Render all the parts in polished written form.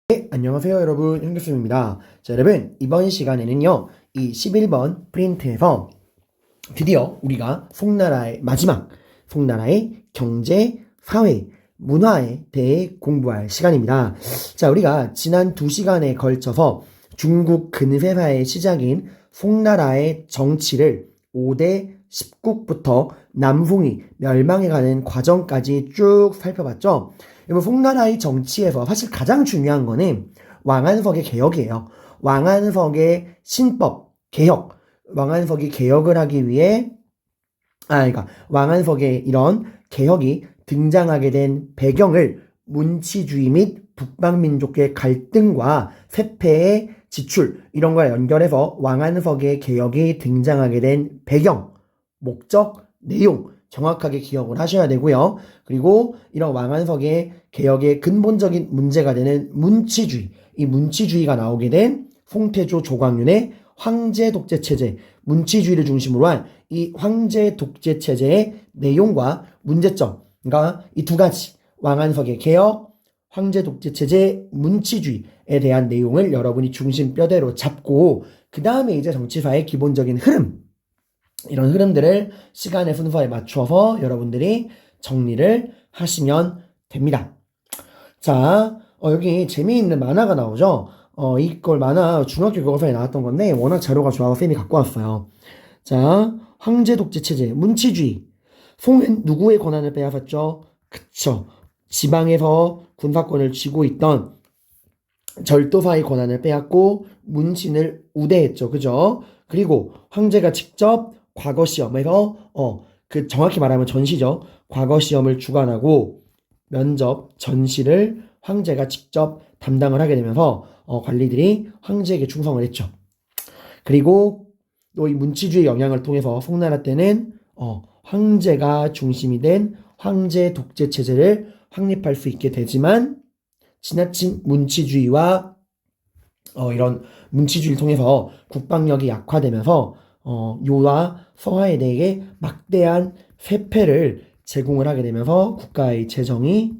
네, 안녕하세요 여러분, 현교수입니다. 자, 여러분, 이번 시간에는요 이 11번 프린트에서 드디어 우리가 송나라의 마지막 송나라의 경제, 사회, 문화에 대해 공부할 시간입니다. 자, 우리가 지난 2시간에 걸쳐서 중국 근세사의 시작인 송나라의 정치를 5대 10국부터 남송이 멸망해가는 과정까지 쭉 살펴봤죠. 여러분, 송나라의 정치에서 사실 가장 중요한 거는 왕안석의 개혁이에요. 왕안석의 신법, 개혁, 왕안석이 개혁을 하기 위해 그러니까 왕안석의 이런 개혁이 등장하게 된 배경을 문치주의 및 북방민족의 갈등과 세패의 지출 이런 거와 연결해서 왕안석의 개혁이 등장하게 된 배경, 목적, 내용 정확하게 기억을 하셔야 되고요. 그리고 이런 왕안석의 개혁의 근본적인 문제가 되는 문치주의, 이 문치주의가 나오게 된 송태조 조광윤의 황제 독재 체제, 문치주의를 중심으로 한 이 황제 독재 체제의 내용과 문제점, 그러니까 이 두 가지 왕안석의 개혁, 황제 독재 체제, 문치주의에 대한 내용을 여러분이 중심 뼈대로 잡고 그 다음에 이제 정치사의 기본적인 흐름, 이런 흐름들을 시간의 순서에 맞춰서 여러분들이 정리를 하시면 됩니다. 자, 여기 재미있는 만화가 나오죠. 이걸 만화 중학교 교과서에 나왔던 건데 워낙 자료가 좋아서 쌤이 갖고 왔어요. 자, 황제 독재 체제, 문치주의. 송은 누구의 권한을 빼앗았죠? 그쵸. 지방에서 군사권을 쥐고 있던 절도사의 권한을 빼앗고 문신을 우대했죠. 그죠? 그리고 황제가 직접 과거 시험에서 그 정확히 말하면 전시죠. 과거 시험을 주관하고 면접, 전시를 황제가 직접 담당을 하게 되면서 관리들이 황제에게 충성을 했죠. 그리고 또 이 문치주의 영향을 통해서 송나라 때는 황제가 중심이 된 황제 독재 체제를 확립할 수 있게 되지만 지나친 문치주의와 이런 문치주의를 통해서 국방력이 약화되면서 요와 서하에 대해 막대한 세패를 제공을 하게 되면서 국가의 재정이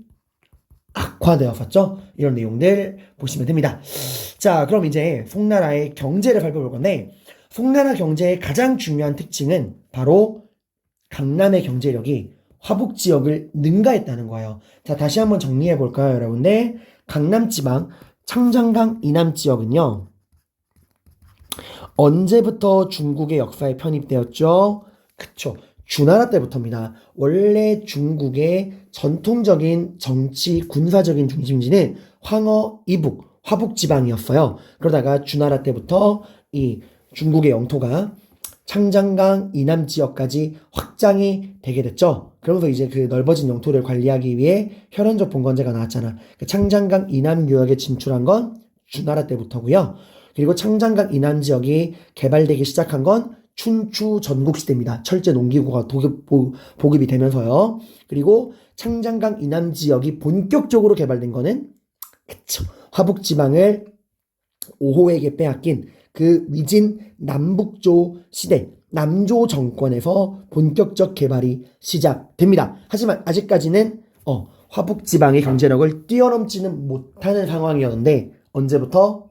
악화되었었죠. 이런 내용들 보시면 됩니다. 자, 그럼 이제 송나라의 경제를 살펴볼 건데 송나라 경제의 가장 중요한 특징은 바로 강남의 경제력이 화북 지역을 능가했다는 거예요. 자, 다시 한번 정리해 볼까요, 여러분들? 강남 지방 창장강 이남 지역은요. 언제부터 중국의 역사에 편입되었죠? 그쵸. 주나라 때부터입니다. 원래 중국의 전통적인 정치, 군사적인 중심지는 황허, 이북, 화북 지방이었어요. 그러다가 주나라 때부터 이 중국의 영토가 창장강 이남 지역까지 확장이 되게 됐죠. 그러면서 이제 그 넓어진 영토를 관리하기 위해 혈연적 봉건제가 나왔잖아. 그 창장강 이남 유역에 진출한 건 주나라 때부터고요. 그리고 창장강 이남 지역이 개발되기 시작한 건 춘추 전국시대입니다. 철제 농기구가 보급이 되면서요. 그리고 창장강 이남 지역이 본격적으로 개발된 거는 그쵸. 화북지방을 오호에게 빼앗긴 그 위진 남북조 시대, 남조 정권에서 본격적 개발이 시작됩니다. 하지만 아직까지는 화북지방의 경제력을 뛰어넘지는 못하는 상황이었는데 언제부터?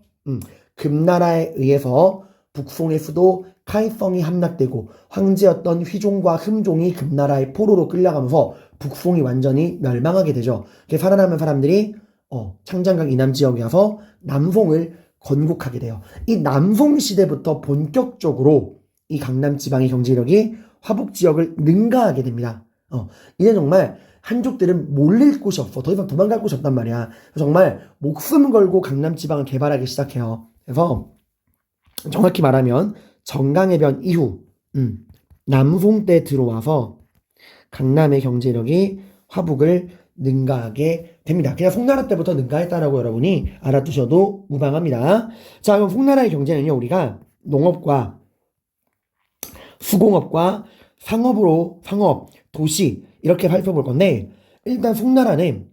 금나라에 의해서 북송의 수도 카이성이 함락되고 황제였던 휘종과 흠종이 금나라의 포로로 끌려가면서 북송이 완전히 멸망하게 되죠. 살아남은 사람들이 창장강 이남 지역에 와서 남송을 건국하게 돼요. 이 남송 시대부터 본격적으로 이 강남 지방의 경제력이 화북 지역을 능가하게 됩니다. 이제 정말 한족들은 몰릴 곳이 없어. 더 이상 도망갈 곳이 없단 말이야. 정말 목숨 걸고 강남 지방을 개발하기 시작해요. 그래서 정확히 말하면 정강해변 이후 남송 때 들어와서 강남의 경제력이 화북을 능가하게 됩니다. 그냥 송나라 때부터 능가했다라고 여러분이 알아두셔도 무방합니다. 자, 그럼 송나라의 경제는요, 우리가 농업과 수공업과 상업, 도시 이렇게 살펴볼 건데 일단 송나라는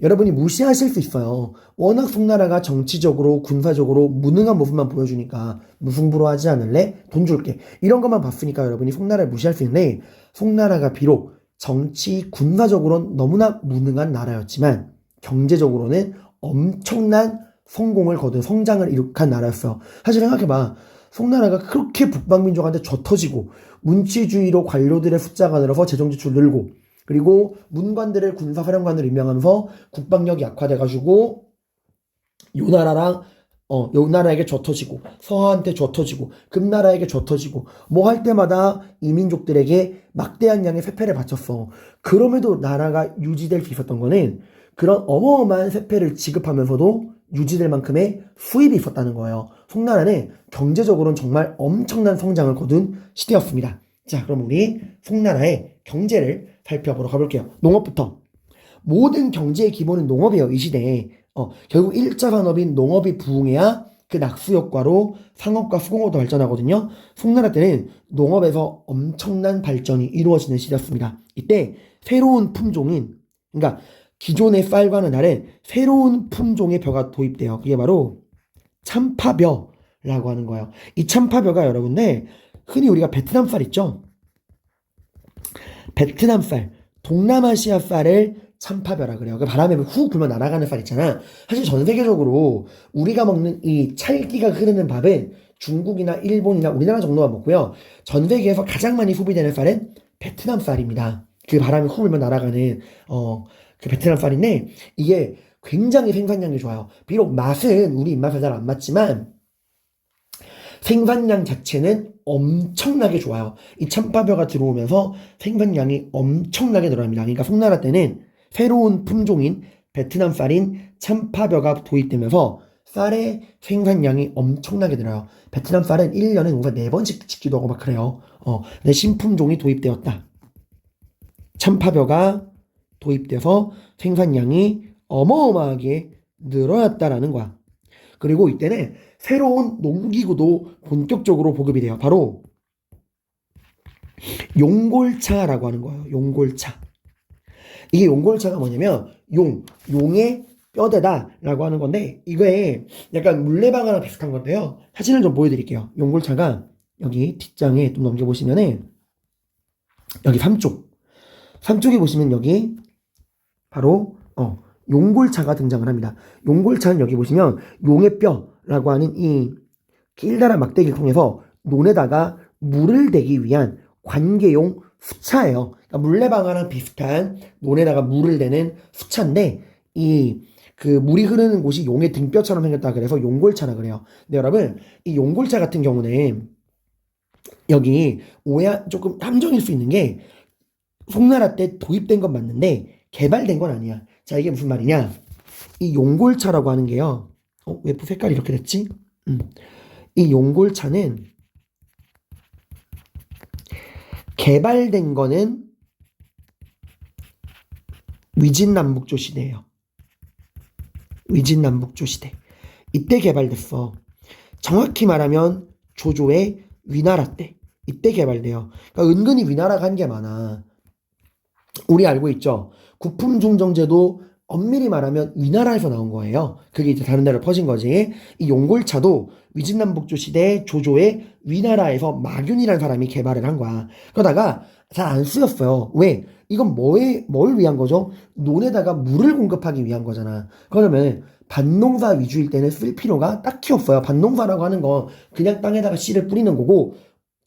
여러분이 무시하실 수 있어요. 워낙 송나라가 정치적으로 군사적으로 무능한 모습만 보여주니까 무승부로 하지 않을래? 돈 줄게. 이런 것만 봤으니까 여러분이 송나라를 무시할 수 있는데 송나라가 비록 정치, 군사적으로는 너무나 무능한 나라였지만 경제적으로는 엄청난 성공을 거둔 성장을 이룩한 나라였어요. 사실 생각해봐. 송나라가 그렇게 북방민족한테 젖터지고 문치주의로 관료들의 숫자가 늘어서 재정지출 늘고 그리고 문관들을 군사사령관으로 임명하면서 국방력이 약화돼가지고 요 나라랑 요 나라에게 젖터지고 서한테 젖터지고 금나라에게 젖터지고 뭐 할 때마다 이민족들에게 막대한 양의 세패를 바쳤어. 그럼에도 나라가 유지될 수 있었던 거는 그런 어마어마한 세패를 지급하면서도 유지될 만큼의 수입이 있었다는 거예요. 송나라는 경제적으로는 정말 엄청난 성장을 거둔 시대였습니다. 자, 그럼 우리 송나라의 경제를 살펴보러 가볼게요. 농업부터. 모든 경제의 기본은 농업이에요. 이 시대에. 결국 1차 산업인 농업이 부흥해야 그 낙수 효과로 상업과 수공업도 발전하거든요. 송나라 때는 농업에서 엄청난 발전이 이루어지는 시대였습니다. 이때 새로운 품종인, 그러니까 기존의 쌀과는 다른 새로운 품종의 벼가 도입돼요. 그게 바로 참파벼라고 하는 거예요. 이 참파벼가 여러분들 흔히 우리가 베트남 쌀 있죠? 베트남 쌀, 동남아시아 쌀을 참파벼라 그래요. 그 바람에 훅 불면 날아가는 쌀 있잖아. 사실 전 세계적으로 우리가 먹는 이 찰기가 흐르는 밥은 중국이나 일본이나 우리나라 정도만 먹고요. 전 세계에서 가장 많이 소비되는 쌀은 베트남 쌀입니다. 그 바람에 훅 불면 날아가는 그 베트남 쌀인데 이게 굉장히 생산량이 좋아요. 비록 맛은 우리 입맛에 잘 안 맞지만 생산량 자체는 엄청나게 좋아요. 이 참파벼가 들어오면서 생산량이 엄청나게 늘어납니다. 그러니까 송나라 때는 새로운 품종인 베트남 쌀인 참파벼가 도입되면서 쌀의 생산량이 엄청나게 늘어요. 베트남 쌀은 1년에 농사 4번씩 짓기도 하고 막 그래요. 근데 신품종이 도입되었다. 참파벼가 도입돼서 생산량이 어마어마하게 늘어났다라는 거야. 그리고 이때는 새로운 농기구도 본격적으로 보급이 돼요. 바로 용골차라고 하는 거예요. 용골차. 이게 용골차가 뭐냐면 용의 뼈대다라고 하는 건데 이거에 약간 물레방아랑 비슷한 건데요. 사진을 좀 보여드릴게요. 용골차가 여기 뒷장에 좀 넘겨보시면은 여기 삼쪽에 보시면 여기 바로 용골차가 등장을 합니다. 용골차는 여기 보시면 용의 뼈라고 하는 이 길다란 막대기를 통해서 논에다가 물을 대기 위한 관계용 수차예요. 그러니까 물레방아랑 비슷한 논에다가 물을 대는 수차인데 그 물이 흐르는 곳이 용의 등뼈처럼 생겼다 그래서 용골차라 그래요. 근데 여러분 이 용골차 같은 경우는 여기 오해 조금 함정일 수 있는 게 송나라 때 도입된 건 맞는데 개발된 건 아니야. 자, 이게 무슨 말이냐? 이 용골차라고 하는 게요. 왜 색깔이 이렇게 됐지? 이 용골차는 개발된 거는 위진남북조 시대예요. 위진남북조 시대. 이때 개발됐어. 정확히 말하면 조조의 위나라 때. 이때 개발돼요. 그러니까 은근히 위나라가 한 게 많아. 우리 알고 있죠? 구품종정제도 엄밀히 말하면 위나라에서 나온 거예요. 그게 이제 다른 데로 퍼진 거지. 이 용골차도 위진남북조 시대 조조의 위나라에서 마균이라는 사람이 개발을 한 거야. 그러다가 잘 안 쓰였어요. 왜? 이건 뭘 위한 거죠? 논에다가 물을 공급하기 위한 거잖아. 그러면 밭농사 위주일 때는 쓸 필요가 딱히 없어요. 밭농사라고 하는 건 그냥 땅에다가 씨를 뿌리는 거고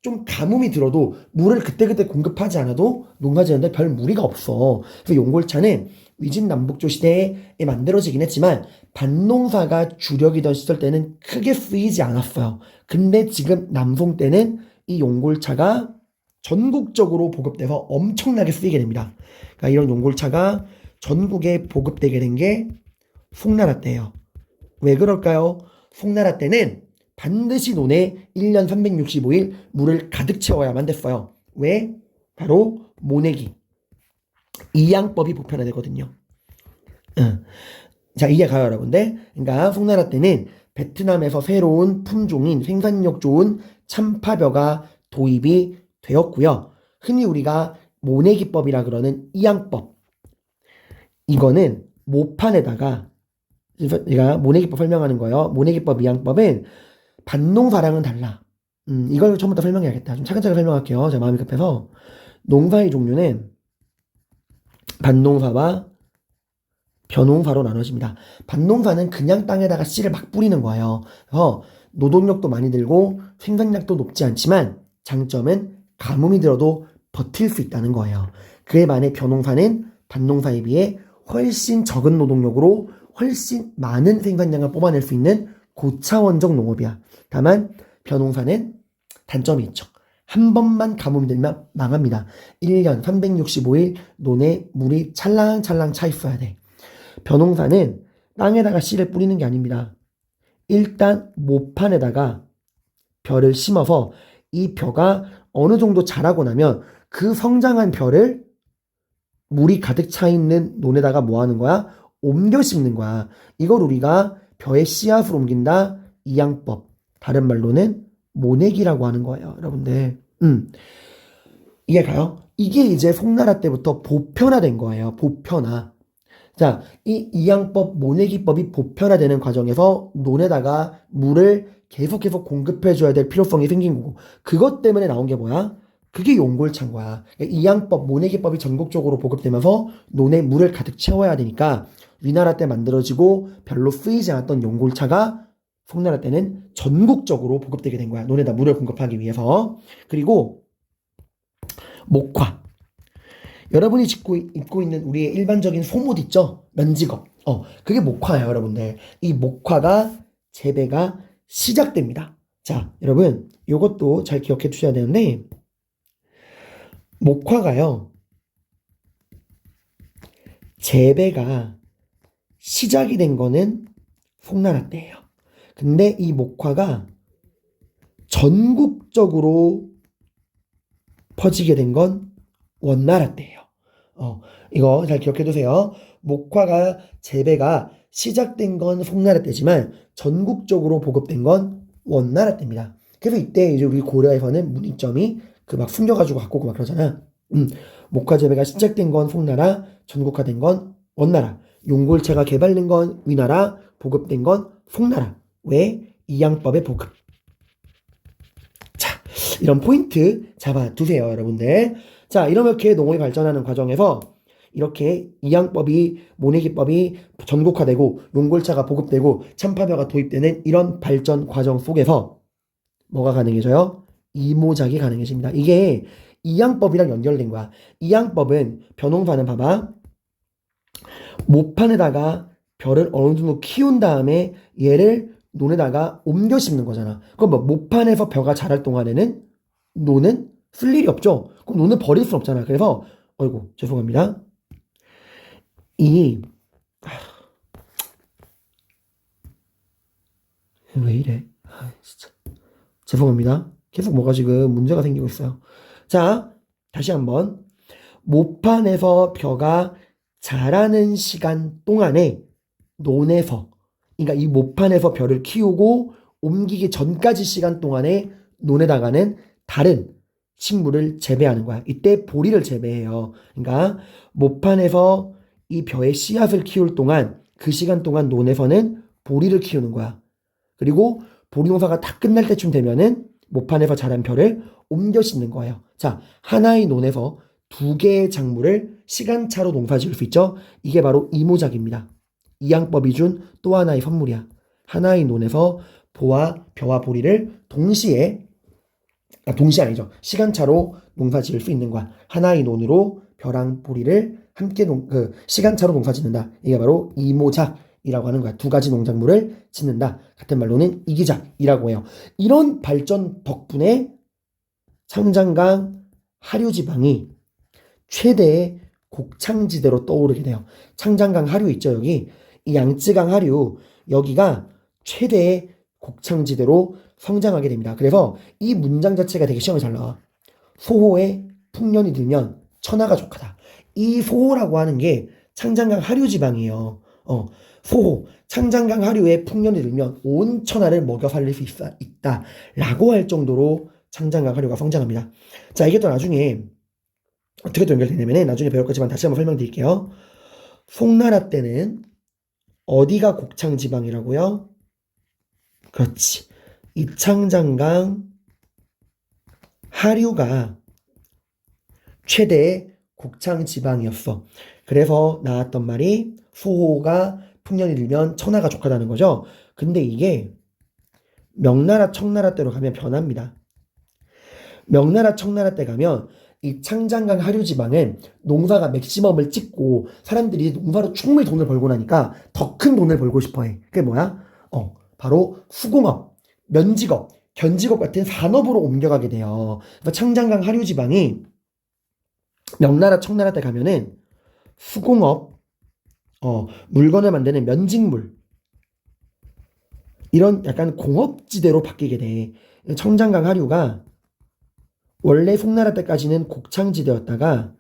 좀 가뭄이 들어도 물을 그때그때 공급하지 않아도 농사 지는데 별 무리가 없어. 그래서 용골차는 위진남북조 시대에 만들어지긴 했지만 밭농사가 주력이던 시절 때는 크게 쓰이지 않았어요. 근데 지금 남송 때는 이 용골차가 전국적으로 보급돼서 엄청나게 쓰이게 됩니다. 그러니까 이런 용골차가 전국에 보급되게 된 게 송나라 때예요. 왜 그럴까요? 송나라 때는 반드시 논에 1년 365일 물을 가득 채워야만 됐어요. 왜? 바로 모내기. 이양법이 보편화되거든요. 자, 이해가요, 여러분들? 그러니까 송나라 때는 베트남에서 새로운 품종인 생산력 좋은 참파벼가 도입이 되었고요. 흔히 우리가 모내기법이라 그러는 이양법. 이거는 모판에다가 제가 모내기법 설명하는 거예요. 모내기법, 이양법은 밭농사랑은 달라. 이걸 처음부터 설명해야겠다. 좀 차근차근 설명할게요. 제가 마음이 급해서. 농사의 종류는 밭농사와 벼농사로 나눠집니다. 밭농사는 그냥 땅에다가 씨를 막 뿌리는 거예요. 그래서 노동력도 많이 들고 생산량도 높지 않지만 장점은 가뭄이 들어도 버틸 수 있다는 거예요. 그에 반해 벼농사는 밭농사에 비해 훨씬 적은 노동력으로 훨씬 많은 생산량을 뽑아낼 수 있는 고차원적 농업이야. 다만 벼농사는 단점이 있죠. 한 번만 가뭄이 들면 망합니다. 1년 365일 논에 물이 찰랑찰랑 차 있어야 돼. 벼농사는 땅에다가 씨를 뿌리는 게 아닙니다. 일단 모판에다가 벼를 심어서 이 벼가 어느 정도 자라고 나면 그 성장한 벼를 물이 가득 차 있는 논에다가 뭐 하는 거야? 옮겨 심는 거야. 이걸 우리가 벼의 씨앗으로 옮긴다. 이양법. 다른 말로는 모내기라고 하는 거예요. 여러분들. 이해가요? 이게 이제 송나라 때부터 보편화된 거예요. 보편화. 자, 이 이양법, 모내기법이 보편화되는 과정에서 논에다가 물을 계속 공급해줘야 될 필요성이 생긴 거고, 그것 때문에 나온 게 뭐야? 그게 용골차인 거야. 그러니까 이양법, 모내기법이 전국적으로 보급되면서 논에 물을 가득 채워야 되니까 위나라 때 만들어지고 별로 쓰이지 않았던 용골차가 송나라 때는 전국적으로 보급되게 된 거야. 논에다 물을 공급하기 위해서. 그리고 목화. 여러분이 입고 있는 우리의 일반적인 속옷 있죠? 면직업. 그게 목화예요, 여러분들. 이 목화가 재배가 시작됩니다. 자, 여러분, 이것도 잘 기억해 두셔야 되는데, 목화가요, 재배가 시작이 된 거는 송나라 때예요. 근데 이 목화가 전국적으로 퍼지게 된 건 원나라 때예요. 이거 잘 기억해 두세요. 목화가 재배가 시작된 건 송나라 때지만 전국적으로 보급된 건 원나라 때입니다. 그래서 이때 이제 우리 고려에서는 문이점이 그 막 숨겨가지고 갖고 오고 막 그러잖아. 목화 재배가 시작된 건 송나라, 전국화된 건 원나라, 용골차가 개발된 건 위나라, 보급된 건 송나라. 왜? 이양법의 보급. 자, 이런 포인트 잡아두세요, 여러분들. 자, 이렇게 농업이 발전하는 과정에서 이렇게 이양법이, 모내기법이 전국화되고 용골차가 보급되고 참파벼가 도입되는 이런 발전 과정 속에서 뭐가 가능해져요? 이모작이 가능해집니다. 이게 이양법이랑 연결된 거야. 이양법은 벼농사는 봐봐. 모판에다가 벼를 어느 정도 키운 다음에 얘를 논에다가 옮겨 심는 거잖아. 그럼 뭐 모판에서 벼가 자랄 동안에는 논은 쓸 일이 없죠. 그럼 논을 버릴 수 없잖아. 그래서 어이구 죄송합니다. 왜 이래? 진짜 죄송합니다. 계속 뭐가 지금 문제가 생기고 있어요. 자, 다시 한번 모판에서 벼가 자라는 시간 동안에 논에서, 그러니까 이 모판에서 벼를 키우고 옮기기 전까지 시간 동안에 논에다가는 다른 식물을 재배하는 거야. 이때 보리를 재배해요. 그러니까 모판에서 이 벼의 씨앗을 키울 동안 그 시간 동안 논에서는 보리를 키우는 거야. 그리고 보리 농사가 다 끝날 때쯤 되면은 모판에서 자란 벼를 옮겨 심는 거예요. 자, 하나의 논에서 두 개의 작물을 시간차로 농사 지을 수 있죠. 이게 바로 이모작입니다. 이양법이 준 또 하나의 선물이야. 하나의 논에서 벼와 보리를 동시에 아니죠. 시간차로 농사 지을 수 있는 거야. 하나의 논으로 벼랑 보리를 함께 시간차로 농사 짓는다. 이게 바로 이모작이라고 하는 거야. 두 가지 농작물을 짓는다. 같은 말로는 이기작이라고 해요. 이런 발전 덕분에 창장강 하류지방이 최대의 곡창지대로 떠오르게 돼요. 창장강 하류 있죠, 여기. 이 양쯔강 하류, 여기가 최대의 곡창지대로 성장하게 됩니다. 그래서 이 문장 자체가 되게 시험에 잘 나와. 소호에 풍년이 들면 천하가 족하다. 이 소호라고 하는 게 창장강 하류 지방이에요. 소호, 창장강 하류에 풍년이 들면 온 천하를 먹여 살릴 수 있다. 라고 할 정도로 창장강 하류가 성장합니다. 자, 이게 또 나중에 어떻게 또 연결되냐면 나중에 배울 거지만 다시 한번 설명드릴게요. 송나라 때는 어디가 곡창지방이라고요? 그렇지. 입창장강 하류가 최대의 곡창지방이었어. 그래서 나왔던 말이 소호가 풍년이 들면 천하가 족하다는 거죠. 근데 이게 명나라 청나라 때로 가면 변합니다. 명나라 청나라 때 가면 이 창장강 하류 지방은 농사가 맥시멈을 찍고 사람들이 농사로 충분히 돈을 벌고 나니까 더 큰 돈을 벌고 싶어 해. 그게 뭐야? 바로 수공업, 면직업, 견직업 같은 산업으로 옮겨가게 돼요. 그래서 창장강 하류 지방이 명나라 청나라 때 가면은 수공업, 물건을 만드는 면직물, 이런 약간 공업지대로 바뀌게 돼. 청장강 하류가 원래 송나라 때까지는 곡창지대였다가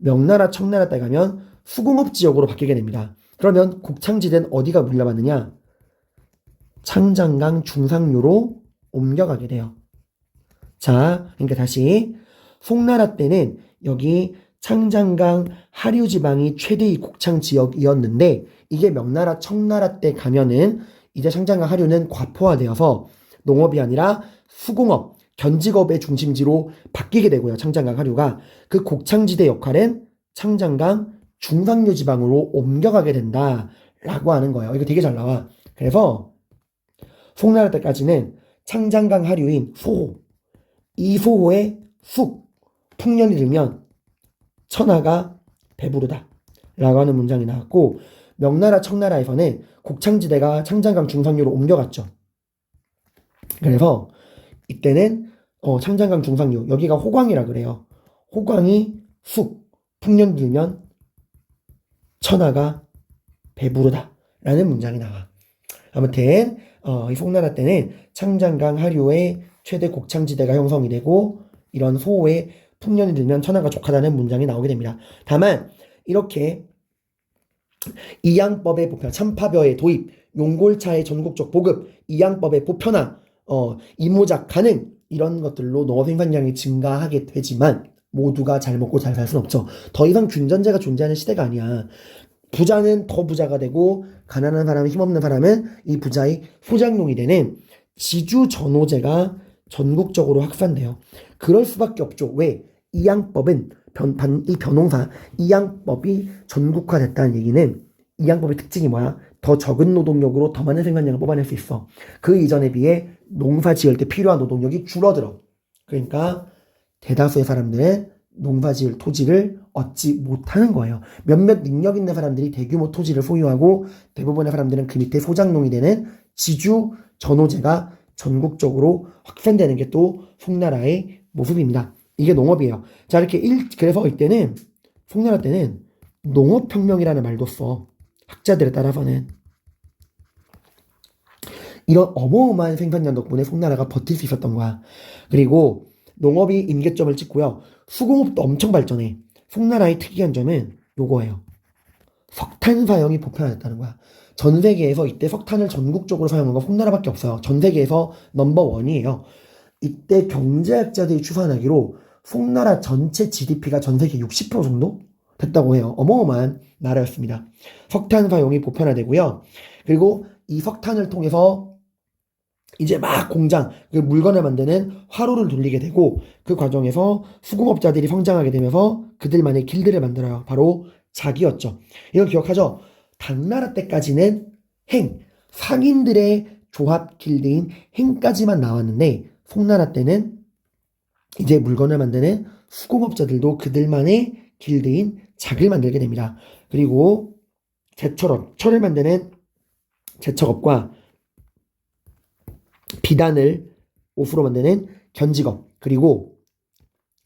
명나라 청나라 때 가면 수공업 지역으로 바뀌게 됩니다. 그러면 곡창지대는 어디가 물려받느냐? 창장강 중상류로 옮겨가게 돼요. 자, 그러니까 다시 송나라 때는 여기 창장강 하류 지방이 최대의 곡창 지역이었는데 이게 명나라 청나라 때 가면은 이제 창장강 하류는 과포화되어서 농업이 아니라 수공업, 견직업의 중심지로 바뀌게 되고요. 창장강 하류가 그 곡창지대 역할은 창장강 중상류 지방으로 옮겨가게 된다라고 하는 거예요. 이거 되게 잘 나와. 그래서 송나라 때까지는 창장강 하류인 소호, 이 소호의 숙, 풍년이 들면 천하가 배부르다 라고 하는 문장이 나왔고 명나라 청나라에서는 곡창지대가 창장강 중상류로 옮겨갔죠. 그래서 이때는 창장강 중상류, 여기가 호광이라 그래요. 호광이 숙, 풍년 들면 천하가 배부르다 라는 문장이 나와. 아무튼 이 송나라 때는 창장강 하류의 최대 곡창지대가 형성이 되고 이런 소호의 풍년이 들면 천하가 족하다는 문장이 나오게 됩니다. 다만 이렇게 이양법의 보편, 참파벼의 도입, 용골차의 전국적 보급, 이양법의 보편화, 이모작 가능 이런 것들로 농업 생산량이 증가하게 되지만 모두가 잘 먹고 잘 살 수는 없죠. 더 이상 균전제가 존재하는 시대가 아니야. 부자는 더 부자가 되고 가난한 사람은 힘없는 사람은 이 부자의 소장용이 되는 지주전호제가 전국적으로 확산돼요. 그럴 수밖에 없죠. 왜? 이양법은 이 변홍사 이양법이 전국화됐다는 얘기는 이양법의 특징이 뭐야? 더 적은 노동력으로 더 많은 생산량을 뽑아낼 수 있어. 그 이전에 비해 농사 지을 때 필요한 노동력이 줄어들어. 그러니까 대다수의 사람들은 농사 지을 토지를 얻지 못하는 거예요. 몇몇 능력 있는 사람들이 대규모 토지를 소유하고 대부분의 사람들은 그 밑에 소장농이 되는 지주 전호제가 전국적으로 확산되는 게 또 송나라의 모습입니다. 이게 농업이에요. 자, 이렇게 그래서 이때는 송나라 때는 농업혁명이라는 말도 써. 학자들에 따라서는 이런 어마어마한 생산량 덕분에 송나라가 버틸 수 있었던 거야. 그리고 농업이 임계점을 찍고요. 수공업도 엄청 발전해. 송나라의 특이한 점은 요거예요. 석탄 사용이 보편화됐다는 거야. 전 세계에서 이때 석탄을 전국적으로 사용한 건 송나라밖에 없어요. 전 세계에서 넘버원이에요. 이때 경제학자들이 추산하기로 송나라 전체 GDP가 전 세계 60% 정도 됐다고 해요. 어마어마한 나라였습니다. 석탄 사용이 보편화되고요. 그리고 이 석탄을 통해서 이제 막 공장, 그 물건을 만드는 화로를 돌리게 되고 그 과정에서 수공업자들이 성장하게 되면서 그들만의 길들을 만들어요. 바로 작이었죠. 이거 기억하죠? 당나라 때까지는 상인들의 조합 길드인 행까지만 나왔는데 송나라 때는 이제 물건을 만드는 수공업자들도 그들만의 길드인 작을 만들게 됩니다. 그리고 철을 만드는 제철업과 비단을 옷으로 만드는 견직업, 그리고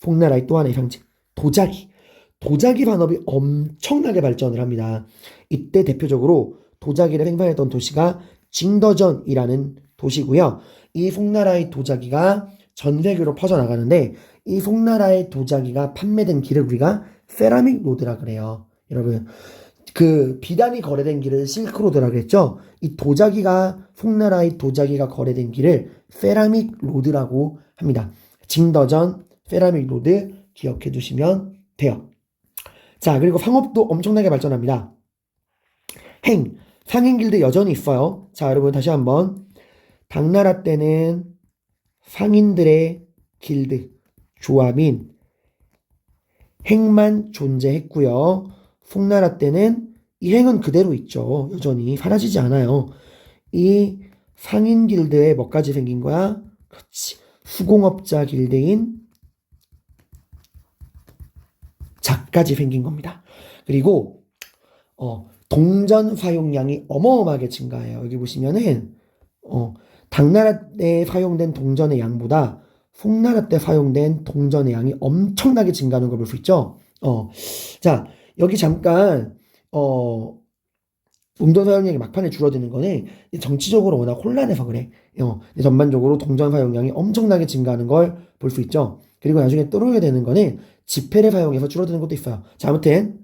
송나라의 또 하나의 상징 도자기 산업이 엄청나게 발전을 합니다. 이때 대표적으로 도자기를 생산했던 도시가 징더전이라는 도시고요. 이 송나라의 도자기가 전 세계로 퍼져나가는데 이 송나라의 도자기가 판매된 길을 우리가 세라믹 로드라 그래요. 여러분, 그 비단이 거래된 길을 실크로드라 그랬죠. 이 송나라의 도자기가 거래된 길을 세라믹 로드라고 합니다. 징더전, 세라믹 로드 기억해 두시면 돼요. 자, 그리고 상업도 엄청나게 발전합니다. 상인 길드 여전히 있어요. 자, 여러분 다시 한번 당나라 때는 상인들의 길드 조합인 행만 존재했고요. 송나라 때는 이 행은 그대로 있죠. 여전히 사라지지 않아요. 이 상인 길드에 뭐까지 생긴 거야? 그렇지. 수공업자 길드인 자까지 생긴 겁니다. 그리고 동전 사용량이 어마어마하게 증가해요. 여기 보시면은 당나라 때 사용된 동전의 양보다 송나라 때 사용된 동전의 양이 엄청나게 증가하는 걸 볼 수 있죠. 자, 여기 잠깐 동전 사용량이 막판에 줄어드는 거는 정치적으로 워낙 혼란해서 그래. 전반적으로 동전 사용량이 엄청나게 증가하는 걸 볼 수 있죠. 그리고 나중에 떨어지게 되는 거는 지폐를 사용해서 줄어드는 것도 있어요. 자, 아무튼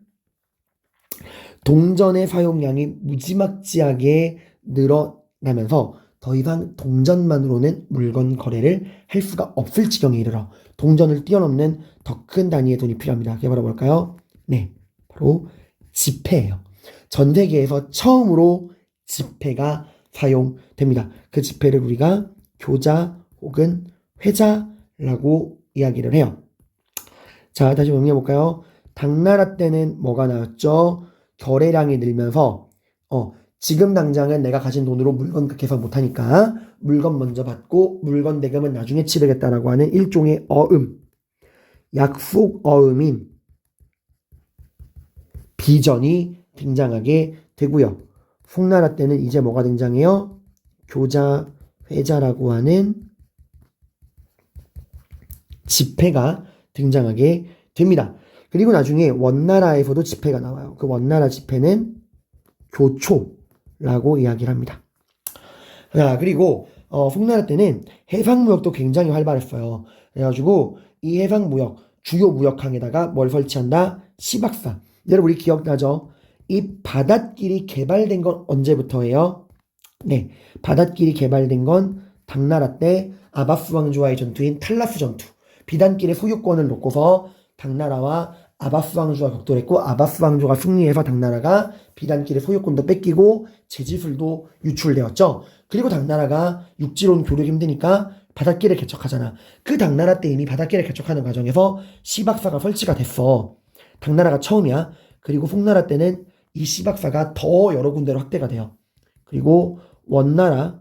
동전의 사용량이 무지막지하게 늘어나면서 더 이상 동전만으로는 물건 거래를 할 수가 없을 지경에 이르러 동전을 뛰어넘는 더 큰 단위의 돈이 필요합니다. 그게 바로 뭘까요? 네, 바로 지폐예요. 전 세계에서 처음으로 지폐가 사용됩니다. 그 지폐를 우리가 교자 혹은 회자라고 이야기를 해요. 자, 다시 정리해볼까요? 당나라 때는 뭐가 나왔죠? 거래량이 늘면서 지금 당장은 내가 가진 돈으로 물건 개선 못하니까 물건 먼저 받고 물건 대금은 나중에 치르겠다라고 하는 일종의 약속 어음인 비전이 등장하게 되고요. 송나라 때는 이제 뭐가 등장해요? 교자, 회자라고 하는 지폐가 등장하게 됩니다. 그리고 나중에 원나라에서도 지폐가 나와요. 그 원나라 지폐는 교초라고 이야기를 합니다. 자, 그리고 송나라 때는 해상무역도 굉장히 활발했어요. 그래가지고 이 해상무역, 주요 무역항에다가 뭘 설치한다? 시박사. 여러분 우리 기억나죠? 이 바닷길이 개발된 건 언제부터예요? 네, 바닷길이 개발된 건 당나라 때 아바스 왕조와의 전투인 탈라스 전투. 비단길의 소유권을 놓고서 당나라와 아바스 왕조가 격돌했고 아바스 왕조가 승리해서 당나라가 비단길의 소유권도 뺏기고 제지술도 유출되었죠. 그리고 당나라가 육지로는 교류가 힘드니까 바닷길을 개척하잖아. 그 당나라 때 이미 바닷길을 개척하는 과정에서 시박사가 설치가 됐어. 당나라가 처음이야. 그리고 송나라 때는 이 시박사가 더 여러 군데로 확대가 돼요. 그리고 원나라,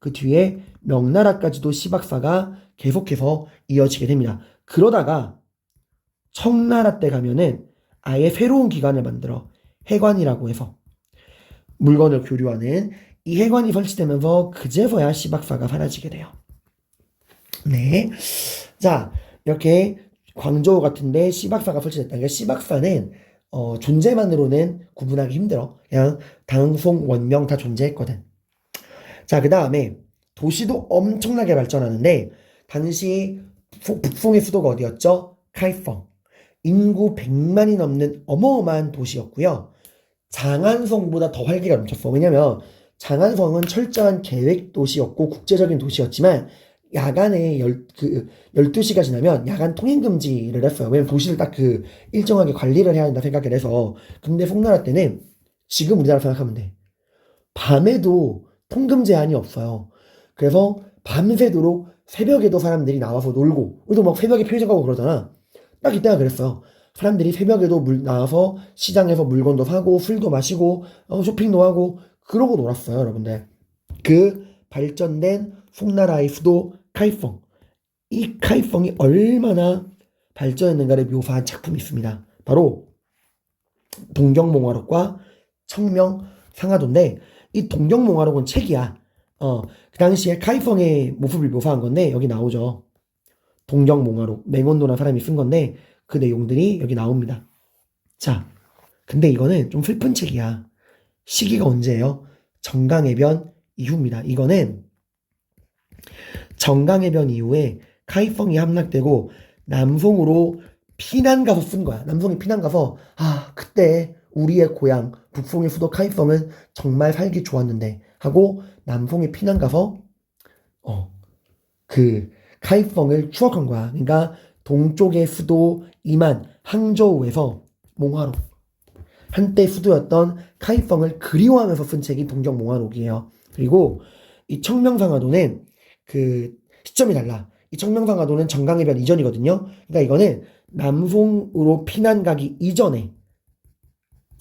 그 뒤에 명나라까지도 시박사가 계속해서 이어지게 됩니다. 그러다가 청나라 때 가면은 아예 새로운 기관을 만들어 해관이라고 해서 물건을 교류하는 이 해관이 설치되면서 그제서야 시박사가 사라지게 돼요. 네. 자, 이렇게 광저우 같은데 시박사가 설치됐다. 그러니까 시박사는 존재만으로는 구분하기 힘들어. 그냥 당송, 원명 다 존재했거든. 자, 그 다음에 도시도 엄청나게 발전하는데 당시 북송의 수도가 어디였죠? 카이펑. 인구 100만이 넘는 어마어마한 도시였고요. 장안성보다 더 활기가 넘쳤어. 왜냐면 장안성은 철저한 계획 도시였고 국제적인 도시였지만 야간에 12시가 지나면 야간 통행 금지를 했어요. 왜냐면 도시를 딱 일정하게 관리를 해야 된다 생각을 해서. 근데 송나라 때는 지금 우리나라 생각하면 돼. 밤에도 통금 제한이 없어요. 그래서 밤새도록 새벽에도 사람들이 나와서 놀고, 우리도 막 새벽에 편의점 가고 그러잖아. 딱 이때가 그랬어요. 사람들이 새벽에도 나와서 시장에서 물건도 사고 술도 마시고 쇼핑도 하고 그러고 놀았어요, 여러분들. 그 발전된 송나라의 수도 카이펑. 이 카이펑이 얼마나 발전했는가를 묘사한 작품이 있습니다. 바로 동경몽화록과 청명상하도인데 이 동경몽화록은 책이야. 그 당시에 카이펑의 모습을 묘사한 건데 여기 나오죠. 동경몽화록, 맹원도라는 사람이 쓴 건데 그 내용들이 여기 나옵니다. 자, 근데 이거는 좀 슬픈 책이야. 시기가 언제예요? 정강해변 이후입니다. 이거는 정강해변 이후에 카이펑이 함락되고 남송으로 피난 가서 쓴 거야. 남송이 피난 가서 그때 우리의 고향 북송의 수도 카이펑은 정말 살기 좋았는데 하고 남송에 피난 가서 그 카이펑을 추억한 거야. 그러니까 동쪽의 수도 이만 항저우에서 몽화록, 한때 수도였던 카이펑을 그리워하면서 쓴 책이 동경몽화록이에요. 그리고 이 청명상하도는 그 시점이 달라. 이 청명상하도는 정강해변 이전이거든요. 그러니까 이거는 남송으로 피난 가기 이전에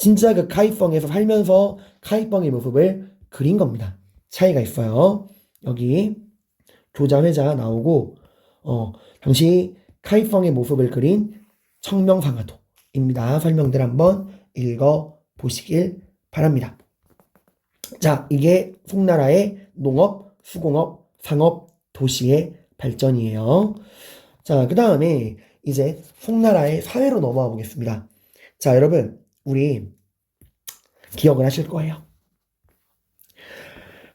진짜 그 카이펑에서 살면서 카이펑의 모습을 그린 겁니다. 차이가 있어요. 여기 교자 회자 나오고 당시 카이펑의 모습을 그린 청명상화도입니다. 설명들 한번 읽어 보시길 바랍니다. 자, 이게 송나라의 농업, 수공업, 상업, 도시의 발전이에요. 자, 그 다음에 이제 송나라의 사회로 넘어가 보겠습니다. 자, 여러분, 우리 기억을 하실 거예요.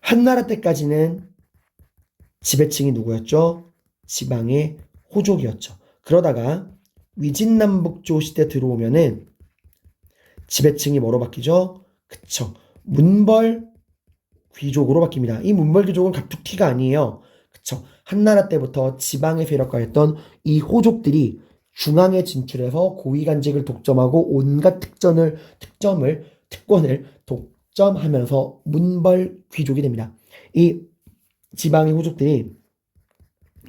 한나라 때까지는 지배층이 누구였죠? 지방의 호족이었죠. 그러다가 위진남북조 시대 들어오면은 지배층이 뭐로 바뀌죠? 그쵸. 문벌 귀족으로 바뀝니다. 이 문벌 귀족은 갑툭튀가 아니에요. 그쵸. 한나라 때부터 지방의 세력과 했던 이 호족들이 중앙에 진출해서 고위간직을 독점하고 온갖 특권을 독점하면서 문벌 귀족이 됩니다. 이 지방의 호족들이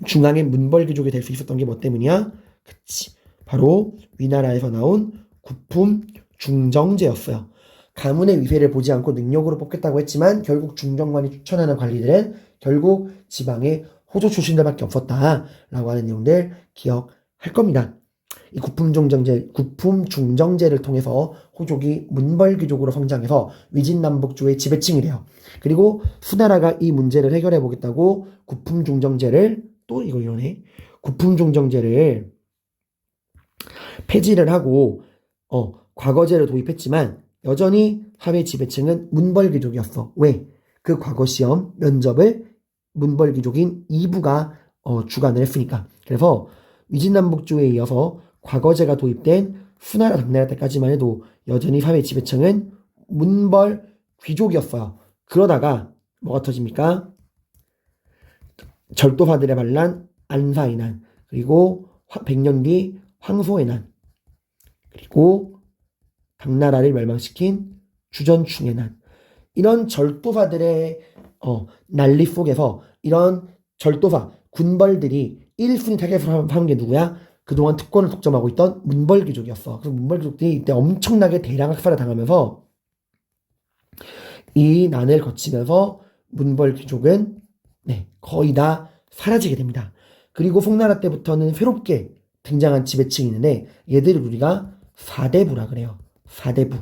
중앙의 문벌 귀족이 될 수 있었던 게 뭐 때문이야? 그치. 바로 위나라에서 나온 구품 중정제였어요. 가문의 위세를 보지 않고 능력으로 뽑겠다고 했지만 결국 중정관이 추천하는 관리들은 결국 지방의 호족 출신들밖에 없었다라고 하는 내용들 기억할 겁니다. 이 구품 중정제를 통해서 호족이 문벌 귀족으로 성장해서 위진남북조의 지배층이 돼요. 그리고 수나라가 이 문제를 해결해 보겠다고 구품 중정제를 폐지를 하고 과거제를 도입했지만 여전히 사회 지배층은 문벌 귀족이었어. 왜? 그 과거 시험 면접을 문벌 귀족인 이부가 주관을 했으니까. 그래서 위진남북조에 이어서 과거제가 도입된 수나라 당나라 때까지만 해도 여전히 사회 지배층은 문벌 귀족이었어요. 그러다가 뭐가 터집니까? 절도파들의 반란 안사의 난, 그리고 100년 뒤 황소의 난, 그리고 당나라를 멸망시킨 주전충의 난. 이런 절도파들의 난리 속에서 이런 절도파 군벌들이 1순위 타겟으로 한 게 누구야? 그동안 특권을 독점하고 있던 문벌 귀족이었어. 그래서 문벌 귀족들이 이때 엄청나게 대량 학살을 당하면서 이 난을 거치면서 문벌 귀족은 거의 다 사라지게 됩니다. 그리고 송나라 때부터는 새롭게 등장한 지배층이 있는데 얘들을 우리가 사대부라 그래요. 사대부.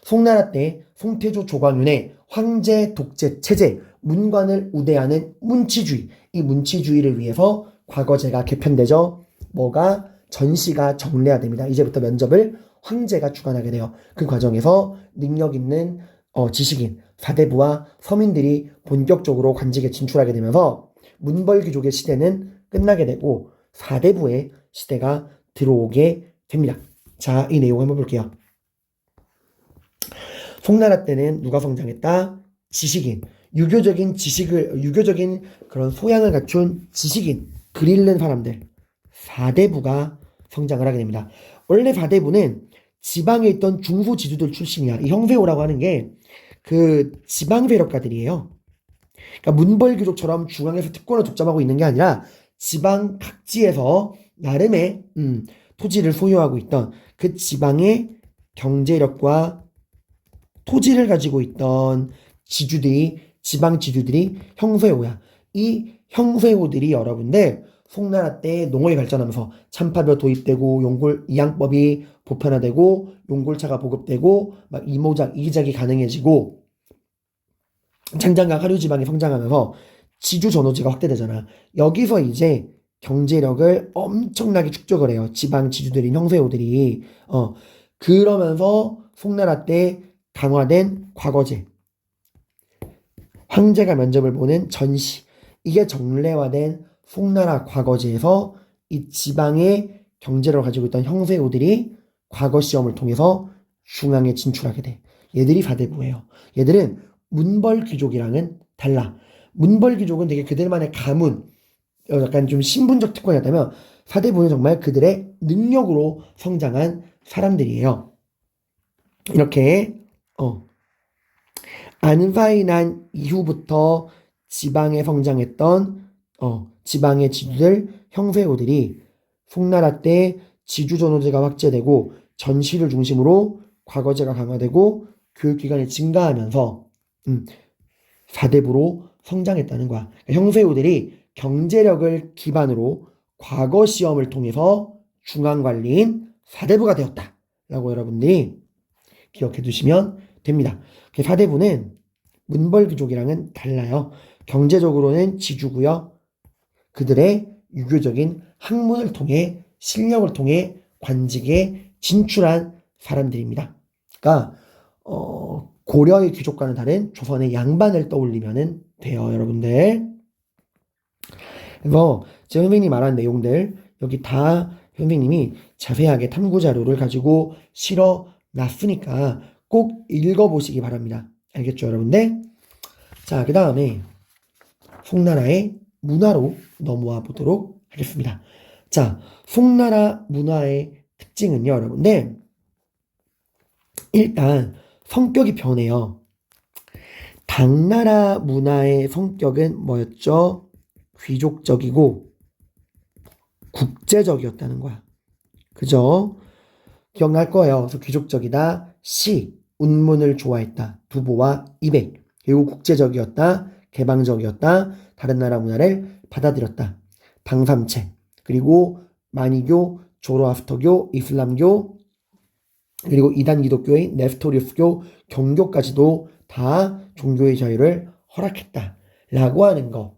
송나라 때 송태조 조광윤의 황제 독재 체제, 문관을 우대하는 문치주의, 이 문치주의를 위해서 과거제가 개편되죠. 뭐가? 전시가 정례화됩니다. 이제부터 면접을 황제가 주관하게 돼요. 그 과정에서 능력 있는 지식인, 사대부와 서민들이 본격적으로 관직에 진출하게 되면서 문벌 귀족의 시대는 끝나게 되고 사대부의 시대가 들어오게 됩니다. 자, 이 내용 한번 볼게요. 송나라 때는 누가 성장했다? 지식인, 유교적인 그런 소양을 갖춘 지식인, 글 읽는 사람들, 사대부가 성장을 하게 됩니다. 원래 사대부는 지방에 있던 중소지주들 출신이야. 이 형세호라고 하는 게 그 지방 세력가들이에요. 그러니까 문벌 귀족처럼 중앙에서 특권을 독점하고 있는 게 아니라 지방 각지에서 나름의 토지를 소유하고 있던 그 지방의 경제력과 토지를 가지고 있던 지방 지주들이 형세호야. 이 형세호들이 여러분들 송나라 때 농업이 발전하면서 참파벼 도입되고 용골 이양법이 보편화되고 용골차가 보급되고 막 이모작 이기작이 가능해지고 장장강 하류 지방이 성장하면서 지주 전호지가 확대되잖아. 여기서 이제 경제력을 엄청나게 축적을 해요. 지방 지주들인 형세호들이. 그러면서 송나라 때 강화된 과거제, 황제가 면접을 보는 전시, 이게 정례화된 송나라 과거제에서 이 지방의 경제력을 가지고 있던 형세호들이 과거 시험을 통해서 중앙에 진출하게 돼. 얘들이 사대부예요. 얘들은 문벌 귀족이랑은 달라. 문벌 귀족은 되게 그들만의 가문, 약간 좀 신분적 특권이었다면 사대부는 정말 그들의 능력으로 성장한 사람들이에요. 이렇게 안사의 난 이후부터 지방에 성장했던 지방의 지주들, 형세호들이 송나라 때 지주전호제가 확제되고 전시를 중심으로 과거제가 강화되고 교육기관이 증가하면서 사대부로 성장했다는 거야. 그러니까 형세우들이 경제력을 기반으로 과거 시험을 통해서 중앙관리인 사대부가 되었다 라고 여러분들이 기억해 두시면 됩니다. 사대부는 문벌귀족이랑은 달라요. 경제적으로는 지주고요. 그들의 유교적인 학문을 통해 실력을 통해 관직에 진출한 사람들입니다. 그러니까 고려의 귀족과는 다른 조선의 양반을 떠올리면 돼요, 여러분들. 그래서 지금 선생님이 말한 내용들 여기 다 선생님이 자세하게 탐구 자료를 가지고 실어 놨으니까 꼭 읽어보시기 바랍니다. 알겠죠, 여러분들? 자, 그 다음에 송나라의 문화로 넘어와 보도록 하겠습니다. 자, 송나라 문화의 특징은요, 여러분들. 일단 성격이 변해요. 당나라 문화의 성격은 뭐였죠? 귀족적이고 국제적이었다는 거야. 그죠? 기억날 거예요. 그래서 귀족적이다. 시, 운문을 좋아했다. 두보와 이백. 그리고 국제적이었다. 개방적이었다. 다른 나라 문화를 받아들였다. 방삼체. 그리고 마니교, 조로아스터교, 이슬람교, 그리고 이단 기독교인 네스토리우스교, 경교까지도 다 종교의 자유를 허락했다. 라고 하는 거.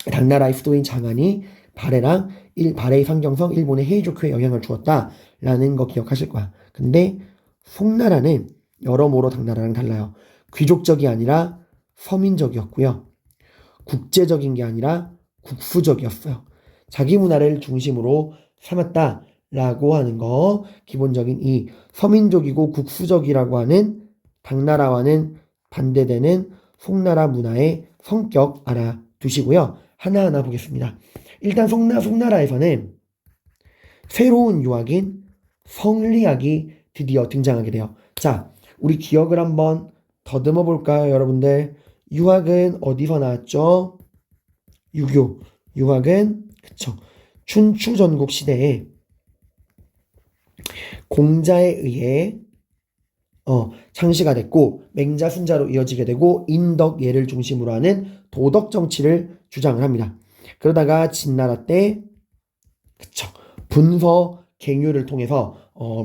당나라의 수도인 장안이 발해의 상경성, 일본의 헤이조교에 영향을 주었다. 라는 거 기억하실 거야. 근데 송나라는 여러모로 당나라랑 달라요. 귀족적이 아니라 서민적이었고요. 국제적인 게 아니라 국수적이었어요. 자기 문화를 중심으로 삼았다라고 하는 거, 기본적인 이 서민적이고 국수적이라고 하는 당나라와는 반대되는 송나라 문화의 성격 알아두시고요. 하나하나 보겠습니다. 일단 송나라에서는 새로운 유학인 성리학이 드디어 등장하게 돼요. 자, 우리 기억을 한번 더듬어 볼까요, 여러분들? 유학은 어디서 나왔죠? 유교. 유학은 그쵸. 춘추 전국 시대에 공자에 의해 창시가 됐고 맹자 순자로 이어지게 되고 인덕예를 중심으로 하는 도덕 정치를 주장을 합니다. 그러다가 진나라 때 그쵸. 분서 갱유를 통해서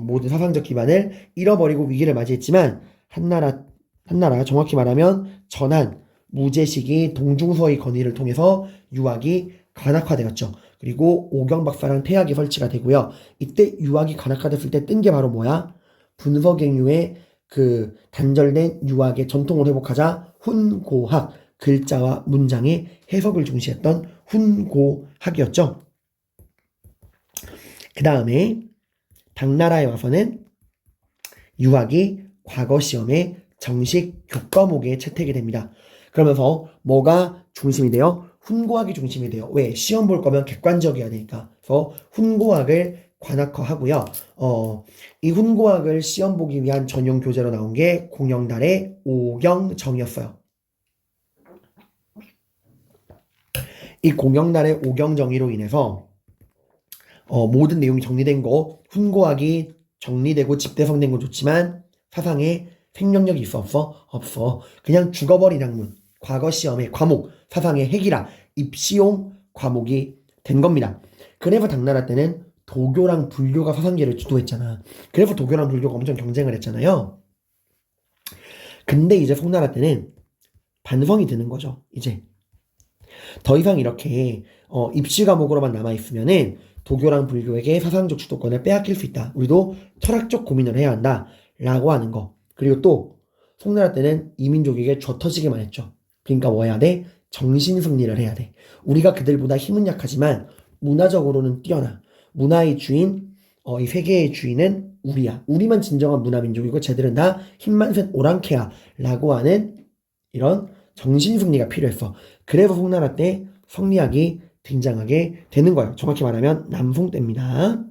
모든 사상적 기반을 잃어버리고 위기를 맞이했지만 한나라 정확히 말하면 전한 무제식이 동중서의 건의를 통해서 유학이 관학화되었죠. 그리고 오경박사랑 태학이 설치가 되고요. 이때 유학이 관학화됐을 때 뜬 게 바로 뭐야? 분서갱유의 그 단절된 유학의 전통을 회복하자 훈고학, 글자와 문장의 해석을 중시했던 훈고학이었죠. 그 다음에 당나라에 와서는 유학이 과거 시험에 정식 교과목에 채택이 됩니다. 그러면서 뭐가 중심이 돼요? 훈고학이 중심이 돼요. 왜? 시험 볼 거면 객관적이어야 되니까. 그래서 훈고학을 관학화하고요. 이 훈고학을 시험 보기 위한 전용 교재로 나온 게 공영달의 오경정이었어요. 이 공영달의 오경정의로 인해서 모든 내용이 정리된 거, 훈고학이 정리되고 집대성된 건 좋지만 사상에 생명력이 있어 없어? 없어. 그냥 죽어버린 학문, 과거 시험의 과목, 사상의 핵이라 입시용 과목이 된 겁니다. 그래서 당나라 때는 도교랑 불교가 사상계를 주도했잖아. 그래서 도교랑 불교가 엄청 경쟁을 했잖아요. 근데 이제 송나라 때는 반성이 드는 거죠. 이제 더 이상 이렇게 입시 과목으로만 남아있으면은 도교랑 불교에게 사상적 주도권을 빼앗길 수 있다. 우리도 철학적 고민을 해야 한다. 라고 하는 거. 그리고 또 송나라 때는 이민족에게 쥐어터지기만 했죠. 그러니까 뭐 해야 돼? 정신승리를 해야 돼. 우리가 그들보다 힘은 약하지만 문화적으로는 뛰어나. 문화의 주인, 이 세계의 주인은 우리야. 우리만 진정한 문화민족이고 쟤들은 다 힘만 센 오랑캐야. 라고 하는 이런 정신승리가 필요했어. 그래서 송나라 때 성리학이 등장하게 되는 거예요. 정확히 말하면 남송 때입니다.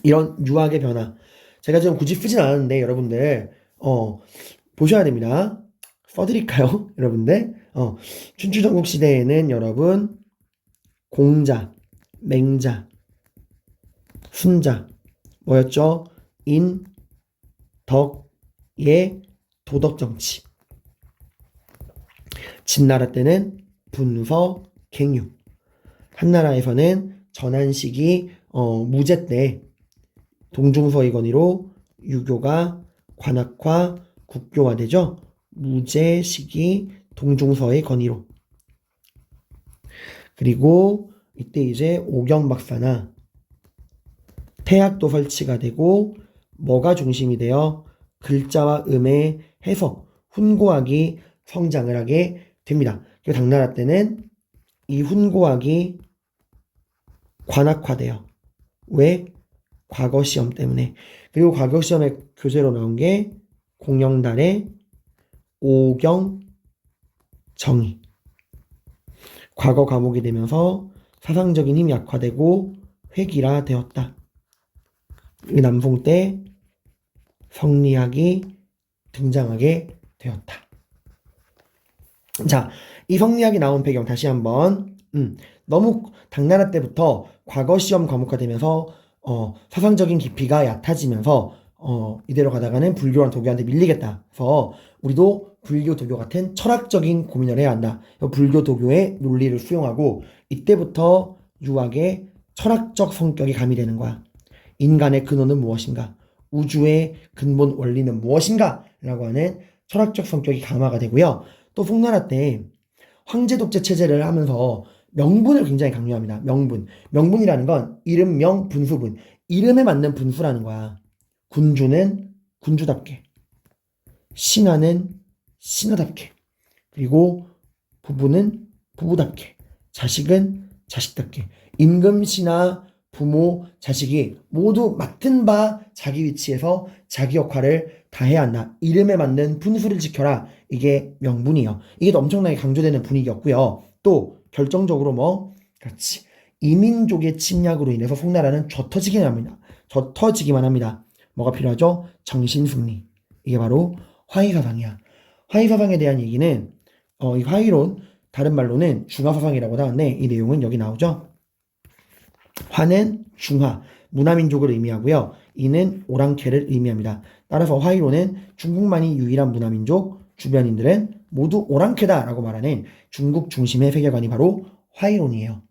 이런 유학의 변화. 제가 지금 굳이 쓰진 않았는데 여러분들 보셔야 됩니다. 써드릴까요? 여러분들 춘추전국 시대에는 여러분 공자, 맹자, 순자 뭐였죠? 인, 덕의 도덕정치. 진나라 때는 분서 갱유. 한나라에서는 전환식이 무제 때 동중서의 건의로 유교가 관학화, 국교화되죠. 무제 시기 동중서의 건의로. 그리고 이때 이제 오경박사나 태학도 설치가 되고 뭐가 중심이 되어 글자와 음의 해석, 훈고학이 성장을 하게 됩니다. 그리고 당나라 때는 이 훈고학이 관학화돼요. 왜? 과거 시험 때문에. 그리고 과거 시험에 교재로 나온 게 공영달의 오경정의. 과거 과목이 되면서 사상적인 힘이 약화되고 회귀라 되었다. 이 남송 때 성리학이 등장하게 되었다. 자, 이 성리학이 나온 배경 다시 한번 너무 당나라 때부터 과거 시험 과목화되면서 사상적인 깊이가 얕아지면서 이대로 가다가는 불교랑 도교한테 밀리겠다. 그래서 우리도 불교 도교 같은 철학적인 고민을 해야 한다. 불교 도교의 논리를 수용하고 이때부터 유학의 철학적 성격이 가미되는 거야. 인간의 근원은 무엇인가? 우주의 근본 원리는 무엇인가? 라고 하는 철학적 성격이 강화가 되고요. 또 송나라 때 황제 독재 체제를 하면서 명분을 굉장히 강조합니다. 명분이라는 건 이름, 명, 분수분. 이름에 맞는 분수라는 거야. 군주는 군주답게, 신하는 신하답게, 그리고 부부는 부부답게, 자식은 자식답게. 임금, 신하, 부모, 자식이 모두 맡은 바 자기 위치에서 자기 역할을 다 해야 한다. 이름에 맞는 분수를 지켜라. 이게 명분이에요. 이게 또 엄청나게 강조되는 분위기였고요. 또 결정적으로 그렇지. 이민족의 침략으로 인해서 송나라는 젖터지기만 합니다. 뭐가 필요하죠? 정신승리. 이게 바로 화의사상이야. 화의사상에 대한 얘기는 이 화의론 다른 말로는 중화사상이라고도 하는데 이 내용은 여기 나오죠. 화는 중화, 문화민족을 의미하고요. 이는 오랑캐를 의미합니다. 따라서 화의론은 중국만이 유일한 문화민족, 주변인들은 모두 오랑캐다라고 말하는 중국 중심의 세계관이 바로 화의론이에요.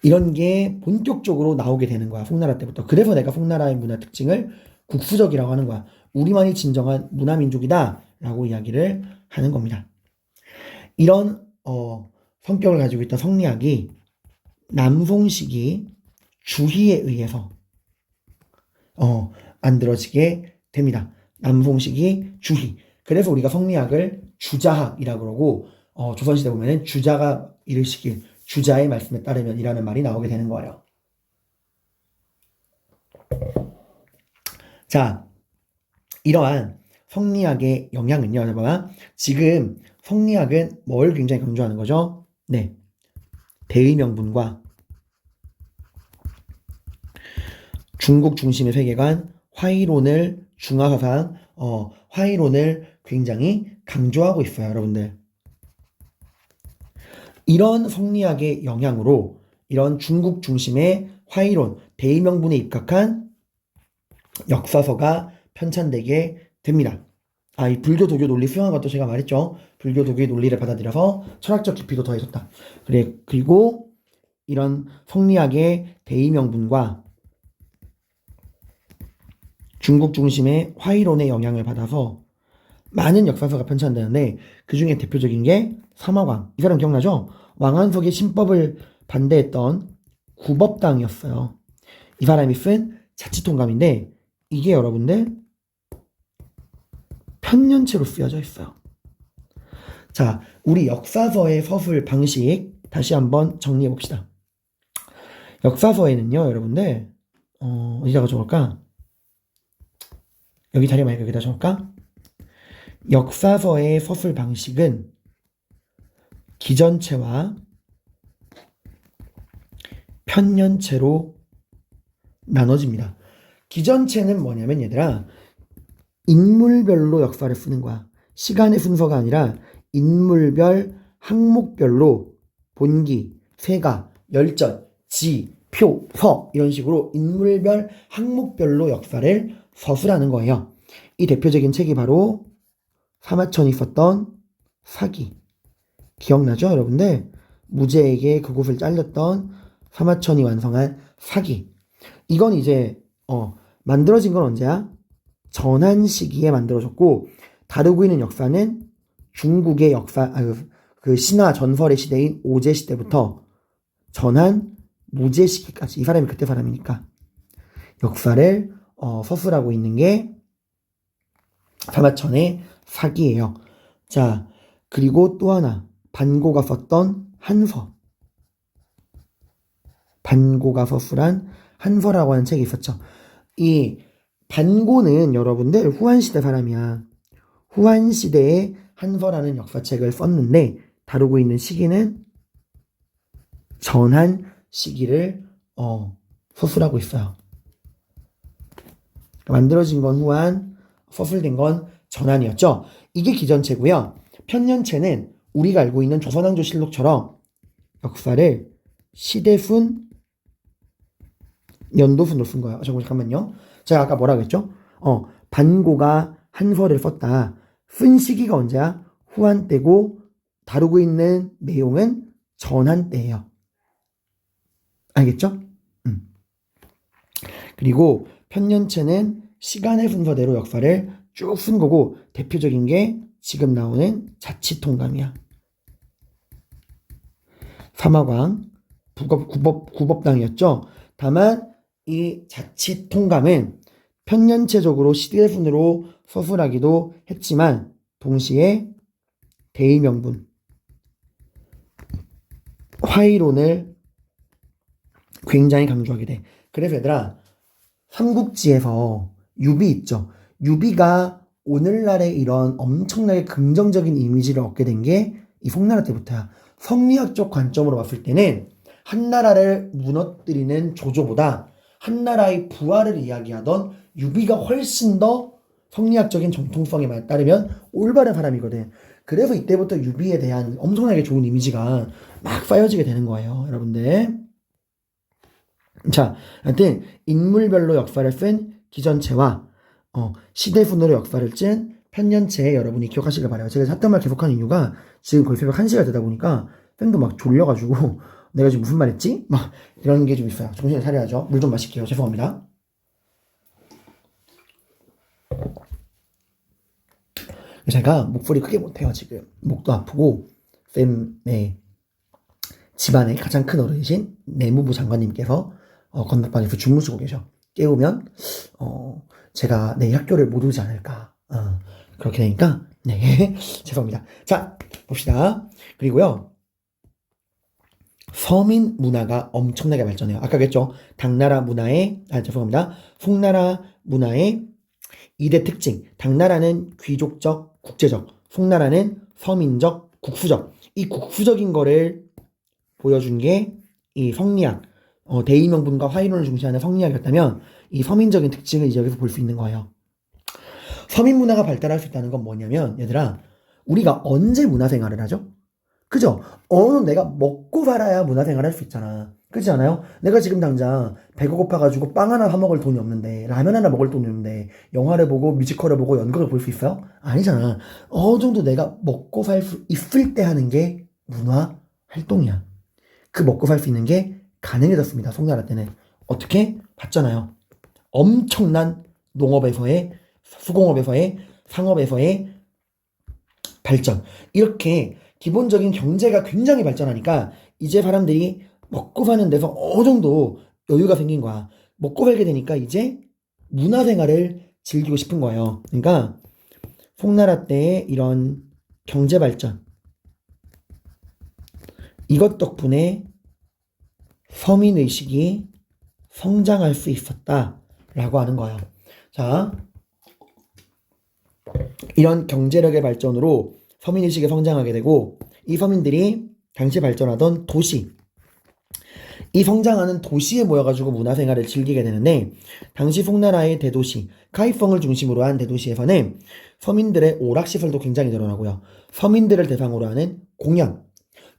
이런 게 본격적으로 나오게 되는 거야. 송나라 때부터. 그래서 내가 송나라의 문화 특징을 국수적이라고 하는 거야. 우리만이 진정한 문화민족이다 라고 이야기를 하는 겁니다. 이런 성격을 가지고 있던 성리학이 남송식이 주희에 의해서 만들어지게 됩니다. 남송식이 주희. 그래서 우리가 성리학을 주자학이라고 그러고 조선시대 보면은 주자가 이르시길 주자의 말씀에 따르면 이라는 말이 나오게 되는 거예요. 자, 이러한 성리학의 영향은요. 봐봐. 지금 성리학은 뭘 굉장히 강조하는 거죠? 네. 대의명분과 중국 중심의 세계관, 화의론을 중화사상, 화의론을 굉장히 강조하고 있어요, 여러분들. 이런 성리학의 영향으로 이런 중국 중심의 화의론, 대의명분에 입각한 역사서가 편찬되게 됩니다. 이 불교 도교 논리 수용한 것도 제가 말했죠. 불교 도교의 논리를 받아들여서 철학적 깊이도 더해졌다. 그리고 이런 성리학의 대의명분과 중국 중심의 화의론의 영향을 받아서 많은 역사서가 편찬되는데 그 중에 대표적인 게 사마왕. 이 사람 기억나죠? 왕한석의 신법을 반대했던 구법당이었어요. 이 사람이 쓴 자치통감인데 이게 여러분들 편년체로 쓰여져 있어요. 자, 우리 역사서의 서술 방식 다시 한번 정리해 봅시다. 역사서에는요, 여러분들 어디다가 적을까? 여기 자리 말고 여기다 적을까? 역사서의 서술 방식은 기전체와 편년체로 나눠집니다. 기전체는 뭐냐면 얘들아 인물별로 역사를 쓰는 거야. 시간의 순서가 아니라 인물별 항목별로 본기, 세가, 열전, 지, 표, 서 이런 식으로 인물별 항목별로 역사를 서수라는 거예요. 이 대표적인 책이 바로 사마천이 썼던 사기. 기억나죠, 여러분들? 무죄에게 그곳을 잘렸던 사마천이 완성한 사기. 이건 이제 만들어진 건 언제야? 전한 시기에 만들어졌고, 다루고 있는 역사는 중국의 역사, 그 신화 전설의 시대인 오제 시대부터 전한 무제 시기까지. 이 사람이 그때 사람이니까 역사를 서술하고 있는 게 사마천의 사기예요. 자, 그리고 또 하나, 반고가 썼던 한서. 반고가 서술한 한서라고 하는 책이 있었죠. 이 반고는 여러분들 후한시대 사람이야. 후한시대에 한서라는 역사책을 썼는데 다루고 있는 시기는 전한 시기를 서술하고 있어요. 만들어진 건 후한, 서술된 건 전한이었죠. 이게 기전체고요. 편년체는 우리가 알고 있는 조선왕조실록처럼 역사를 시대순, 연도순으로 쓴 거예요. 잠깐만요. 제가 아까 뭐라고 했죠? 반고가 한서를 썼다. 쓴 시기가 언제야? 후한 때고 다루고 있는 내용은 전한 때예요. 알겠죠? 그리고 편년체는 시간의 순서대로 역사를 쭉 쓴 거고 대표적인 게 지금 나오는 자치통감이야. 사마광 구법당이었죠. 다만 이 자치통감은 편년체적으로 시대순으로 서술하기도 했지만 동시에 대의명분, 화의론을 굉장히 강조하게 돼. 그래서 얘들아, 삼국지에서 유비 있죠. 유비가 오늘날의 이런 엄청나게 긍정적인 이미지를 얻게 된 게 이 송나라 때부터야. 성리학적 관점으로 봤을 때는 한나라를 무너뜨리는 조조보다 한나라의 부활을 이야기하던 유비가 훨씬 더 성리학적인 정통성에 따르면 올바른 사람이거든. 그래서 이때부터 유비에 대한 엄청나게 좋은 이미지가 막 쌓여지게 되는 거예요, 여러분들. 자, 하여튼 인물별로 역사를 쓴 기전체와 시대순으로 역사를 찐 편년체 여러분이 기억하시길 바라요. 제가 샀던 말 계속하는 이유가 지금 거의 새벽 1시가 되다 보니까 쌤도 막 졸려가지고 내가 지금 무슨 말 했지? 막 이런 게 좀 있어요. 정신을 차려야죠. 물 좀 마실게요. 죄송합니다. 제가 목소리 크게 못해요. 지금 목도 아프고 쌤의 집안의 가장 큰 어른이신 내무부 장관님께서 건너방에서 주무시고 계셔. 깨우면 제가 내일 학교를 못 오지 않을까. 그렇게 되니까 네 죄송합니다. 자, 봅시다. 그리고요, 서민 문화가 엄청나게 발전해요. 아까 그랬죠. 당나라 문화의 죄송합니다. 송나라 문화의 2대 특징. 당나라는 귀족적, 국제적, 송나라는 서민적, 국수적. 이 국수적인 거를 보여준 게 이 성리학, 대의명분과 화의론을 중시하는 성리학이었다면 이 서민적인 특징을 이제 여기서 볼 수 있는 거예요. 서민 문화가 발달할 수 있다는 건 뭐냐면, 얘들아, 우리가 언제 문화생활을 하죠? 그죠? 내가 먹고 살아야 문화생활을 할 수 있잖아. 그렇지 않아요? 내가 지금 당장 배가 고파가지고 빵 하나 사 먹을 돈이 없는데, 라면 하나 먹을 돈이 없는데, 영화를 보고 뮤지컬을 보고 연극을 볼 수 있어요? 아니잖아. 어느 정도 내가 먹고 살 수 있을 때 하는 게 문화 활동이야. 그 먹고 살 수 있는 게 가능해졌습니다. 송나라 때는. 어떻게? 봤잖아요. 엄청난 농업에서의, 수공업에서의, 상업에서의 발전. 이렇게 기본적인 경제가 굉장히 발전하니까 이제 사람들이 먹고 사는 데서 어느 정도 여유가 생긴 거야. 먹고 살게 되니까 이제 문화생활을 즐기고 싶은 거예요. 그러니까 송나라 때의 이런 경제 발전, 이것 덕분에 서민의식이 성장할 수 있었다라고 하는 거예요. 자, 이런 경제력의 발전으로 서민의식이 성장하게 되고, 이 서민들이 당시 발전하던 도시, 이 성장하는 도시에 모여가지고 문화생활을 즐기게 되는데, 당시 송나라의 대도시, 카이펑을 중심으로 한 대도시에서는 서민들의 오락시설도 굉장히 늘어나고요. 서민들을 대상으로 하는 공연,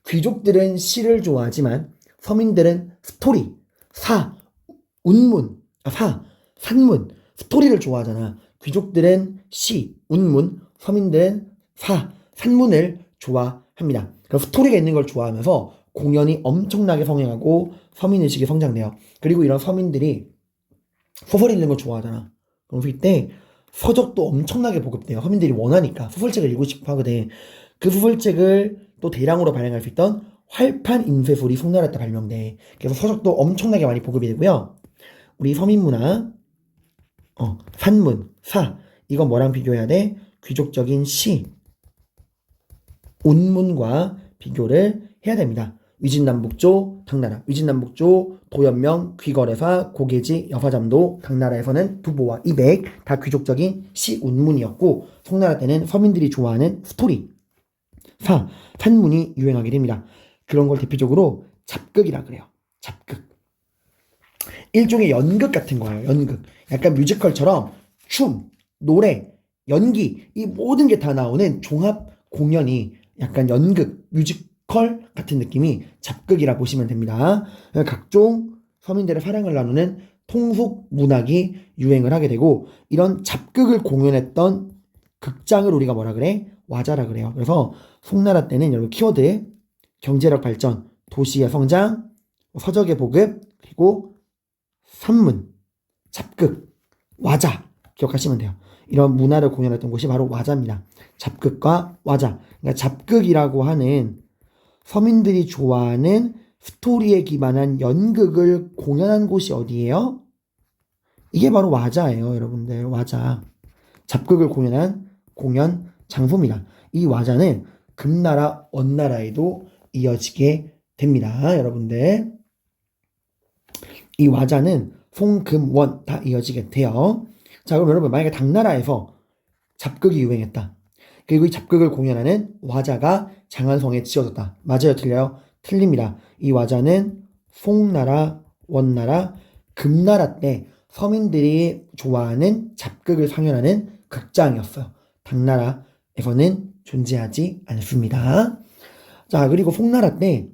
귀족들은 시를 좋아하지만 서민들은 스토리, 산문, 스토리를 좋아하잖아. 귀족들은 시, 운문, 서민들은 사, 산문을 좋아합니다. 그럼 스토리가 있는 걸 좋아하면서 공연이 엄청나게 성행하고 서민의식이 성장돼요. 그리고 이런 서민들이 소설 읽는 걸 좋아하잖아. 그럼 이때 서적도 엄청나게 보급돼요. 서민들이 원하니까 소설책을 읽고 싶어 하거든. 그 소설책을 또 대량으로 발행할 수 있던 활판 인쇄술이 송나라 때 발명돼. 그래서 서적도 엄청나게 많이 보급이 되고요. 우리 서민문화, 산문, 사, 이건 뭐랑 비교해야 돼? 귀족적인 시, 운문과 비교를 해야 됩니다. 위진남북조, 당나라. 위진남북조, 도연명, 귀거래사, 고계지, 여사잠도, 당나라에서는 두보와 이백, 다 귀족적인 시, 운문이었고, 송나라 때는 서민들이 좋아하는 스토리, 사, 산문이 유행하게 됩니다. 그런 걸 대표적으로 잡극이라 그래요. 잡극. 일종의 연극 같은 거예요. 연극. 약간 뮤지컬처럼 춤, 노래, 연기, 이 모든 게 다 나오는 종합 공연이 약간 연극, 뮤지컬 같은 느낌이 잡극이라 보시면 됩니다. 각종 서민들의 사랑을 나누는 통속 문학이 유행을 하게 되고, 이런 잡극을 공연했던 극장을 우리가 뭐라 그래? 와자라 그래요. 그래서 송나라 때는 여러분 키워드 경제력 발전, 도시의 성장, 서적의 보급, 그리고 산문, 잡극, 와자 기억하시면 돼요. 이런 문화를 공연했던 곳이 바로 와자입니다. 잡극과 와자. 그러니까 잡극이라고 하는 서민들이 좋아하는 스토리에 기반한 연극을 공연한 곳이 어디예요? 이게 바로 와자예요, 여러분들. 와자. 잡극을 공연한 공연 장소입니다. 이 와자는 금나라, 원나라에도 이어지게 됩니다, 여러분들. 이 와자는 송, 금, 원 다 이어지게 돼요. 자, 그럼 여러분 만약에 당나라에서 잡극이 유행했다. 그리고 이 잡극을 공연하는 와자가 장안성에 지어졌다. 맞아요? 틀려요? 틀립니다. 이 와자는 송나라, 원나라, 금나라 때 서민들이 좋아하는 잡극을 상연하는 극장이었어요. 당나라에서는 존재하지 않습니다. 자, 그리고 송나라 때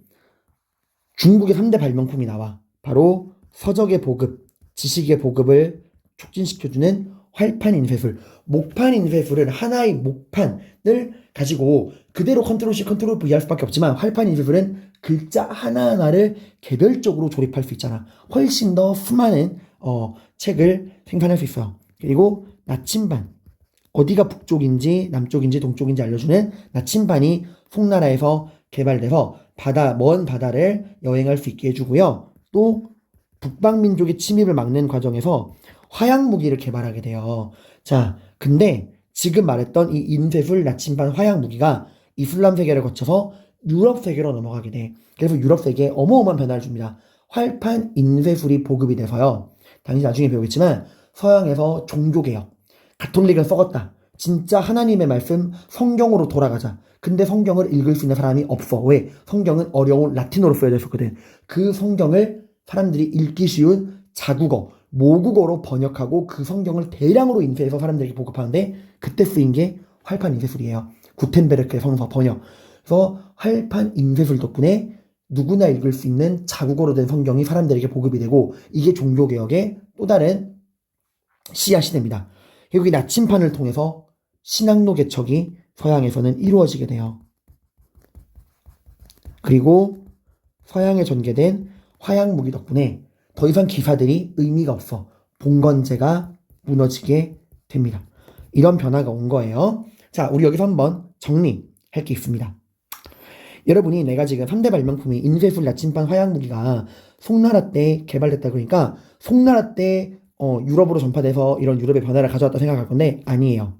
중국의 3대 발명품이 나와. 바로 서적의 보급, 지식의 보급을 촉진시켜주는 활판 인쇄술. 목판 인쇄술은 하나의 목판을 가지고 그대로 컨트롤 C, 컨트롤 V 할 수밖에 없지만, 활판 인쇄술은 글자 하나하나를 개별적으로 조립할 수 있잖아. 훨씬 더 수많은 책을 생산할 수 있어요. 그리고 나침반, 어디가 북쪽인지 남쪽인지 동쪽인지 알려주는 나침반이 송나라에서 개발돼서 먼 바다를 여행할 수 있게 해주고요. 또 북방민족의 침입을 막는 과정에서 화약무기를 개발하게 돼요. 자, 근데 지금 말했던 이 인쇄술, 나침반, 화약무기가 이슬람 세계를 거쳐서 유럽 세계로 넘어가게 돼. 그래서 유럽 세계에 어마어마한 변화를 줍니다. 활판 인쇄술이 보급이 돼서요. 당연히 나중에 배우겠지만 서양에서 종교개혁, 가톨릭은 썩었다. 진짜 하나님의 말씀 성경으로 돌아가자. 근데 성경을 읽을 수 있는 사람이 없어. 왜? 성경은 어려운 라틴어로 쓰여져 있었거든. 그 성경을 사람들이 읽기 쉬운 자국어, 모국어로 번역하고 그 성경을 대량으로 인쇄해서 사람들에게 보급하는데, 그때 쓰인 게 활판 인쇄술이에요. 구텐베르크의 성서 번역. 그래서 활판 인쇄술 덕분에 누구나 읽을 수 있는 자국어로 된 성경이 사람들에게 보급이 되고, 이게 종교개혁의 또 다른 씨앗이 됩니다. 그리고 이 나침판을 통해서 신학로 개척이 서양에서는 이루어지게 돼요. 그리고 서양에 전개된 화약무기 덕분에 더 이상 기사들이 의미가 없어. 봉건제가 무너지게 됩니다. 이런 변화가 온 거예요. 자, 우리 여기서 한번 정리할 게 있습니다. 여러분이 내가 지금 3대 발명품이 인쇄술, 나침반, 화약무기가 송나라 때 개발됐다 그러니까 송나라 때 유럽으로 전파돼서 이런 유럽의 변화를 가져왔다 생각할 건데, 아니에요.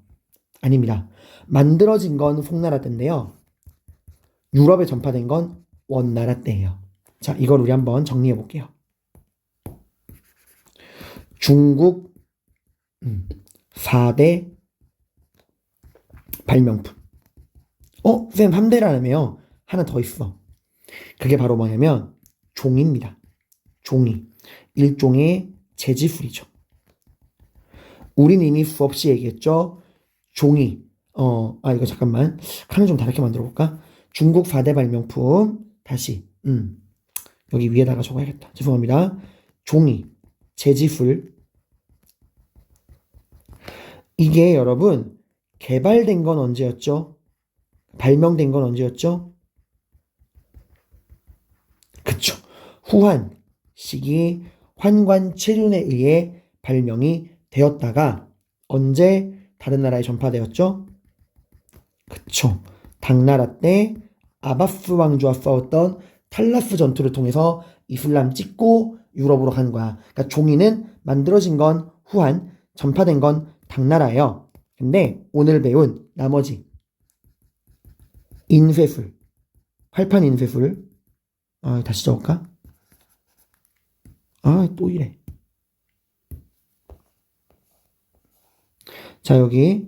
아닙니다. 만들어진 건 송나라 때인데요. 유럽에 전파된 건 원나라 때예요. 자, 이걸 우리 한번 정리해 볼게요. 중국 4대 발명품. 쌤 3대라며요. 하나 더 있어. 그게 바로 뭐냐면 종이입니다. 종이. 일종의 재지술이죠. 우린 이미 수업 시 얘기했죠. 종이. 이거 잠깐만. 칸을 좀 다르게 만들어 볼까? 중국 4대 발명품. 다시. 여기 위에다가 적어야겠다. 죄송합니다. 종이, 재지술, 이게 여러분 개발된 건 언제였죠? 발명된 건 언제였죠? 그쵸. 후한 시기 환관체륜에 의해 발명이 되었다가 언제 다른 나라에 전파되었죠? 그쵸. 당나라 때 아바스 왕조와 싸웠던 탈라스 전투를 통해서 이슬람 찍고 유럽으로 간 거야. 그러니까 종이는 만들어진 건 후한, 전파된 건 당나라예요. 근데 오늘 배운 나머지 인쇄술, 활판 인쇄술, 다시 적을까? 또 이래. 자, 여기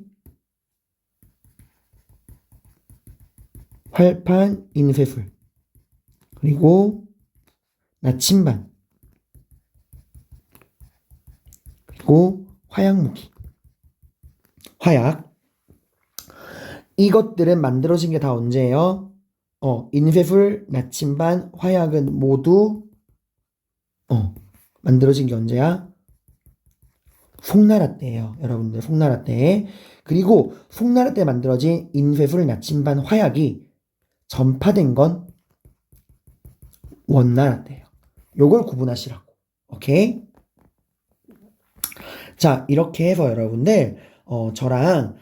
활판 인쇄술, 그리고 나침반, 그리고 화약무기, 화약. 이것들은 만들어진 게 다 언제예요? 인쇄술, 나침반, 화약은 모두 만들어진 게 언제야? 송나라 때예요. 여러분들 송나라 때. 그리고 송나라 때 만들어진 인쇄술, 나침반, 화약이 전파된 건 원나라 때예요. 요걸 구분하시라고. 오케이? 자, 이렇게 해서 여러분들 저랑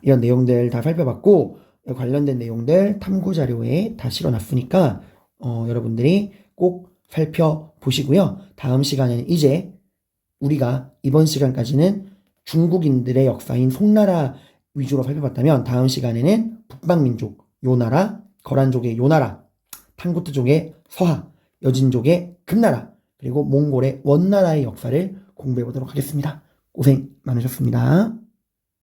이런 내용들 다 살펴봤고 관련된 내용들 탐구 자료에 다 실어놨으니까 여러분들이 꼭 살펴보시고요. 다음 시간에는 이제 우리가 이번 시간까지는 중국인들의 역사인 송나라 위주로 살펴봤다면 다음 시간에는 북방민족 요나라, 거란족의 요나라, 탕구트족의 서하, 여진족의 금나라, 그리고 몽골의 원나라의 역사를 공부해 보도록 하겠습니다. 고생 많으셨습니다.